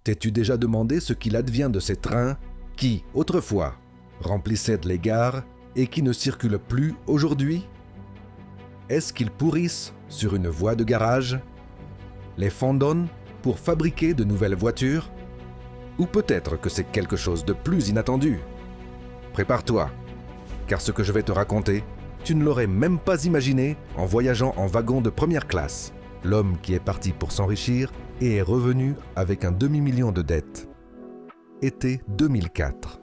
T'es-tu déjà demandé ce qu'il advient de ces trains qui, autrefois, remplissaient les gares et qui ne circulent plus aujourd'hui? Est-ce qu'ils pourrissent sur une voie de garage? Les fondonnent pour fabriquer de nouvelles voitures? Ou peut-être que c'est quelque chose de plus inattendu? Prépare-toi, car ce que je vais te raconter, tu ne l'aurais même pas imaginé en voyageant en wagon de première classe. L'homme qui est parti pour s'enrichir et est revenu avec un demi-million de dettes. Été 2004.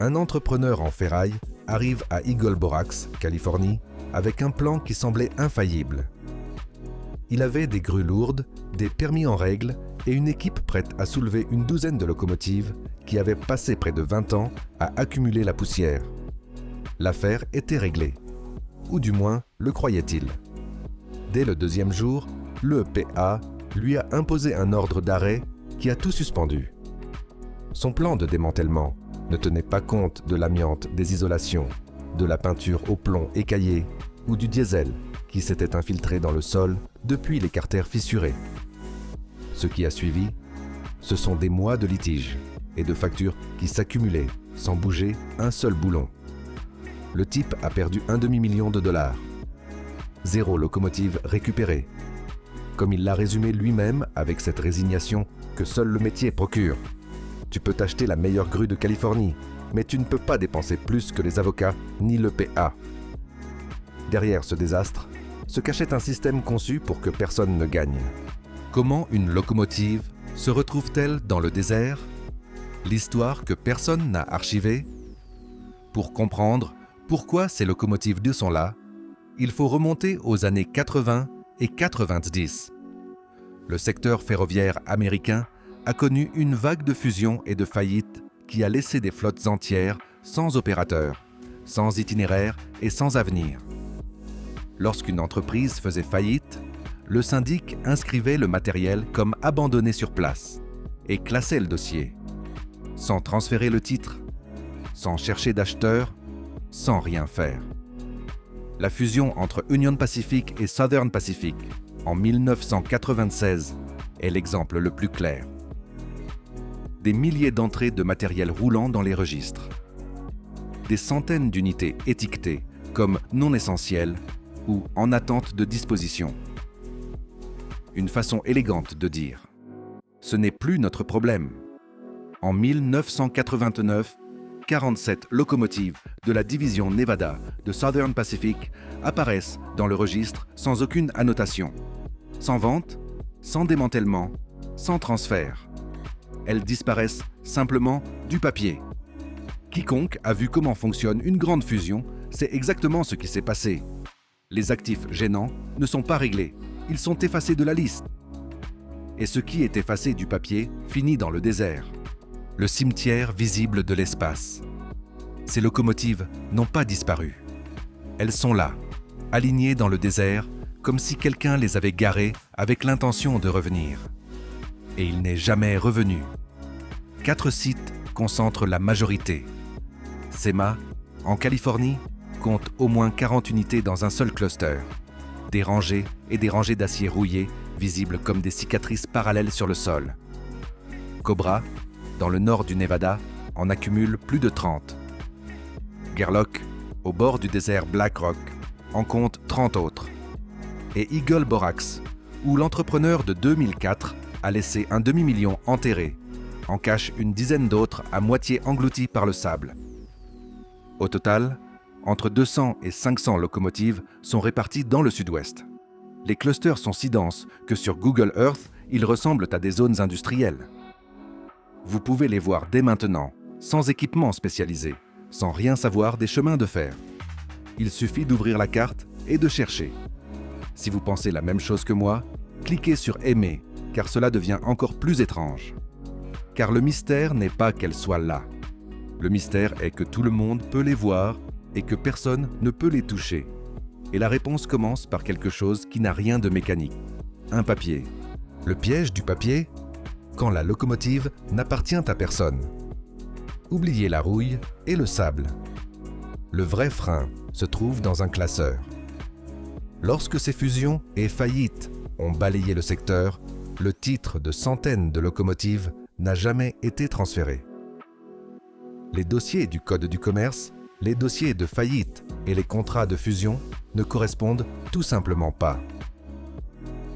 Un entrepreneur en ferraille arrive à Eagle Borax, Californie, avec un plan qui semblait infaillible. Il avait des grues lourdes, des permis en règle et une équipe prête à soulever une douzaine de locomotives qui avaient passé près de 20 ans à accumuler la poussière. L'affaire était réglée. Ou du moins, le croyait-il. Dès le deuxième jour, l'EPA lui a imposé un ordre d'arrêt qui a tout suspendu. Son plan de démantèlement ne tenait pas compte de l'amiante des isolations, de la peinture au plomb écaillé ou du diesel qui s'était infiltré dans le sol depuis les carters fissurés. Ce qui a suivi, ce sont des mois de litiges et de factures qui s'accumulaient sans bouger un seul boulon. Le type a perdu un demi-million de dollars. 0 locomotive récupérée. Comme il l'a résumé lui-même avec cette résignation que seul le métier procure. Tu peux t'acheter la meilleure grue de Californie, mais tu ne peux pas dépenser plus que les avocats ni l'EPA. Derrière ce désastre, se cachait un système conçu pour que personne ne gagne. Comment une locomotive se retrouve-t-elle dans le désert? L'histoire que personne n'a archivée? Pour comprendre pourquoi ces locomotives sont là, il faut remonter aux années 80 et 90. Le secteur ferroviaire américain a connu une vague de fusions et de faillites qui a laissé des flottes entières sans opérateurs, sans itinéraire et sans avenir. Lorsqu'une entreprise faisait faillite, le syndic inscrivait le matériel comme abandonné sur place et classait le dossier, sans transférer le titre, sans chercher d'acheteur, sans rien faire. La fusion entre Union Pacific et Southern Pacific en 1996 est l'exemple le plus clair. Des milliers d'entrées de matériel roulant dans les registres. Des centaines d'unités étiquetées comme non essentielles ou en attente de disposition. Une façon élégante de dire « ce n'est plus notre problème ». En 1989, 47 locomotives de la division Nevada de Southern Pacific apparaissent dans le registre sans aucune annotation, sans vente, sans démantèlement, sans transfert. Elles disparaissent simplement du papier. Quiconque a vu comment fonctionne une grande fusion sait exactement ce qui s'est passé. Les actifs gênants ne sont pas réglés, ils sont effacés de la liste. Et ce qui est effacé du papier finit dans le désert. Le cimetière visible de l'espace. Ces locomotives n'ont pas disparu. Elles sont là, alignées dans le désert, comme si quelqu'un les avait garées avec l'intention de revenir. Et il n'est jamais revenu. 4 sites concentrent la majorité. SEMA, en Californie, compte au moins 40 unités dans un seul cluster. Des rangées et des rangées d'acier rouillé, visibles comme des cicatrices parallèles sur le sol. Cobra, dans le nord du Nevada, en accumule plus de 30. Gerlock, au bord du désert Black Rock, en compte 30 autres. Et Eagle Borax, où l'entrepreneur de 2004 a laissé un demi-million enterré, en cache une dizaine d'autres à moitié engloutis par le sable. Au total, entre 200 et 500 locomotives sont réparties dans le sud-ouest. Les clusters sont si denses que sur Google Earth, ils ressemblent à des zones industrielles. Vous pouvez les voir dès maintenant, sans équipement spécialisé, sans rien savoir des chemins de fer. Il suffit d'ouvrir la carte et de chercher. Si vous pensez la même chose que moi, cliquez sur « Aimer » car cela devient encore plus étrange. Car le mystère n'est pas qu'elles soient là. Le mystère est que tout le monde peut les voir et que personne ne peut les toucher. Et la réponse commence par quelque chose qui n'a rien de mécanique. Un papier. Le piège du papier ? Quand la locomotive n'appartient à personne. Oubliez la rouille et le sable. Le vrai frein se trouve dans un classeur. Lorsque ces fusions et faillites ont balayé le secteur, le titre de centaines de locomotives n'a jamais été transféré. Les dossiers du Code du commerce, les dossiers de faillite et les contrats de fusion ne correspondent tout simplement pas.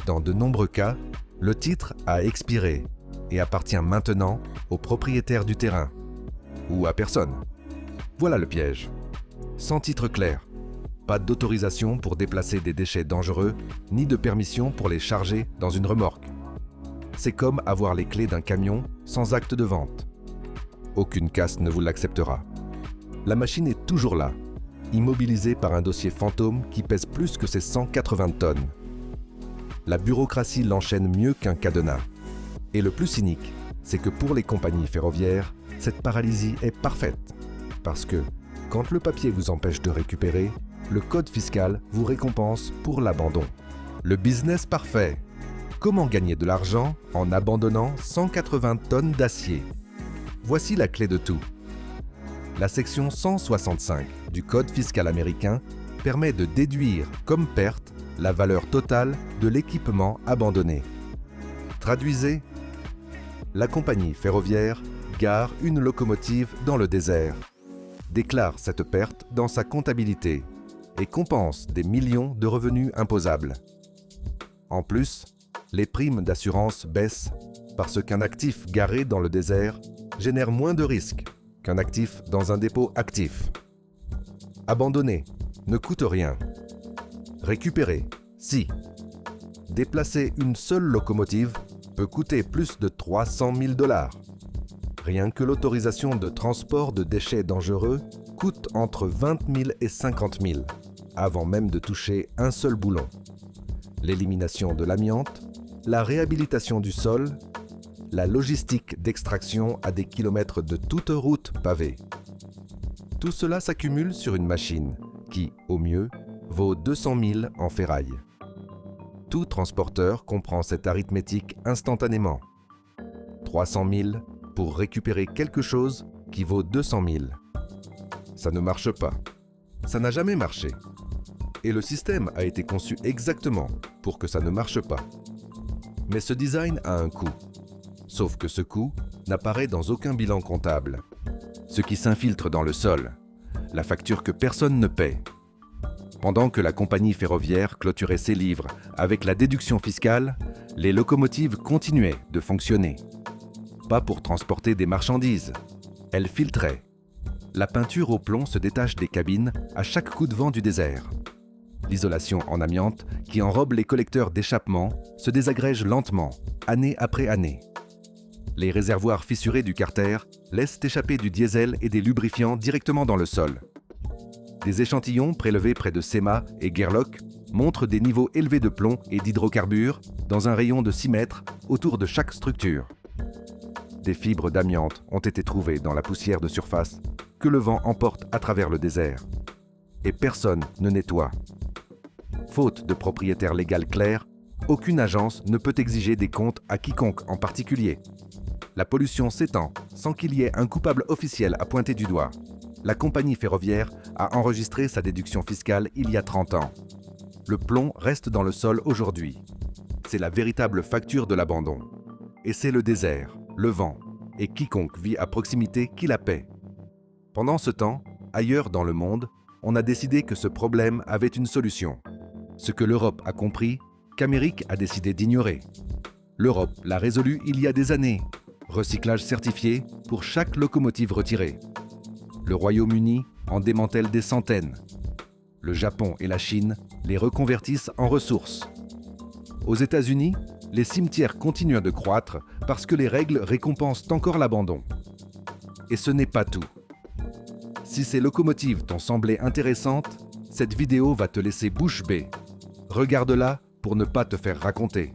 Dans de nombreux cas, le titre a expiré et appartient maintenant au propriétaire du terrain ou à personne. Voilà le piège. Sans titre clair, pas d'autorisation pour déplacer des déchets dangereux, ni de permission pour les charger dans une remorque. C'est comme avoir les clés d'un camion sans acte de vente. Aucune casse ne vous l'acceptera. La machine est toujours là, immobilisée par un dossier fantôme qui pèse plus que ses 180 tonnes. La bureaucratie l'enchaîne mieux qu'un cadenas. Et le plus cynique, c'est que pour les compagnies ferroviaires, cette paralysie est parfaite. Parce que, quand le papier vous empêche de récupérer, le code fiscal vous récompense pour l'abandon. Le business parfait. Comment gagner de l'argent en abandonnant 180 tonnes d'acier? Voici la clé de tout. La section 165 du Code fiscal américain permet de déduire comme perte la valeur totale de l'équipement abandonné. Traduisez, la compagnie ferroviaire gare une locomotive dans le désert, déclare cette perte dans sa comptabilité et compense des millions de revenus imposables. En plus, les primes d'assurance baissent parce qu'un actif garé dans le désert génère moins de risques qu'un actif dans un dépôt actif. Abandonner ne coûte rien. Récupérer, si. Déplacer une seule locomotive peut coûter plus de 300 000 $. Rien que l'autorisation de transport de déchets dangereux coûte entre 20 000 et 50 000, avant même de toucher un seul boulon. L'élimination de l'amiante, la réhabilitation du sol, la logistique d'extraction à des kilomètres de toute route pavée. Tout cela s'accumule sur une machine qui, au mieux, vaut 200 000 en ferraille. Tout transporteur comprend cette arithmétique instantanément. 300 000 pour récupérer quelque chose qui vaut 200 000. Ça ne marche pas. Ça n'a jamais marché. Et le système a été conçu exactement pour que ça ne marche pas. Mais ce design a un coût. Sauf que ce coût n'apparaît dans aucun bilan comptable. Ce qui s'infiltre dans le sol, la facture que personne ne paie. Pendant que la compagnie ferroviaire clôturait ses livres avec la déduction fiscale, les locomotives continuaient de fonctionner. Pas pour transporter des marchandises. Elles filtraient. La peinture au plomb se détache des cabines à chaque coup de vent du désert. L'isolation en amiante, qui enrobe les collecteurs d'échappement, se désagrège lentement, année après année. Les réservoirs fissurés du carter laissent échapper du diesel et des lubrifiants directement dans le sol. Des échantillons prélevés près de Sema et Gerlock montrent des niveaux élevés de plomb et d'hydrocarbures dans un rayon de 6 mètres autour de chaque structure. Des fibres d'amiante ont été trouvées dans la poussière de surface que le vent emporte à travers le désert. Et personne ne nettoie. Faute de propriétaire légal clair, aucune agence ne peut exiger des comptes à quiconque en particulier. La pollution s'étend sans qu'il y ait un coupable officiel à pointer du doigt. La compagnie ferroviaire a enregistré sa déduction fiscale il y a 30 ans. Le plomb reste dans le sol aujourd'hui. C'est la véritable facture de l'abandon. Et c'est le désert, le vent et quiconque vit à proximité qui la paie. Pendant ce temps, ailleurs dans le monde, on a décidé que ce problème avait une solution. Ce que l'Europe a compris, qu'Amérique a décidé d'ignorer. L'Europe l'a résolu il y a des années. Recyclage certifié pour chaque locomotive retirée. Le Royaume-Uni en démantèle des centaines. Le Japon et la Chine les reconvertissent en ressources. Aux États-Unis, les cimetières continuent de croître parce que les règles récompensent encore l'abandon. Et ce n'est pas tout. Si ces locomotives t'ont semblé intéressantes, cette vidéo va te laisser bouche bée. Regarde-la pour ne pas te faire raconter.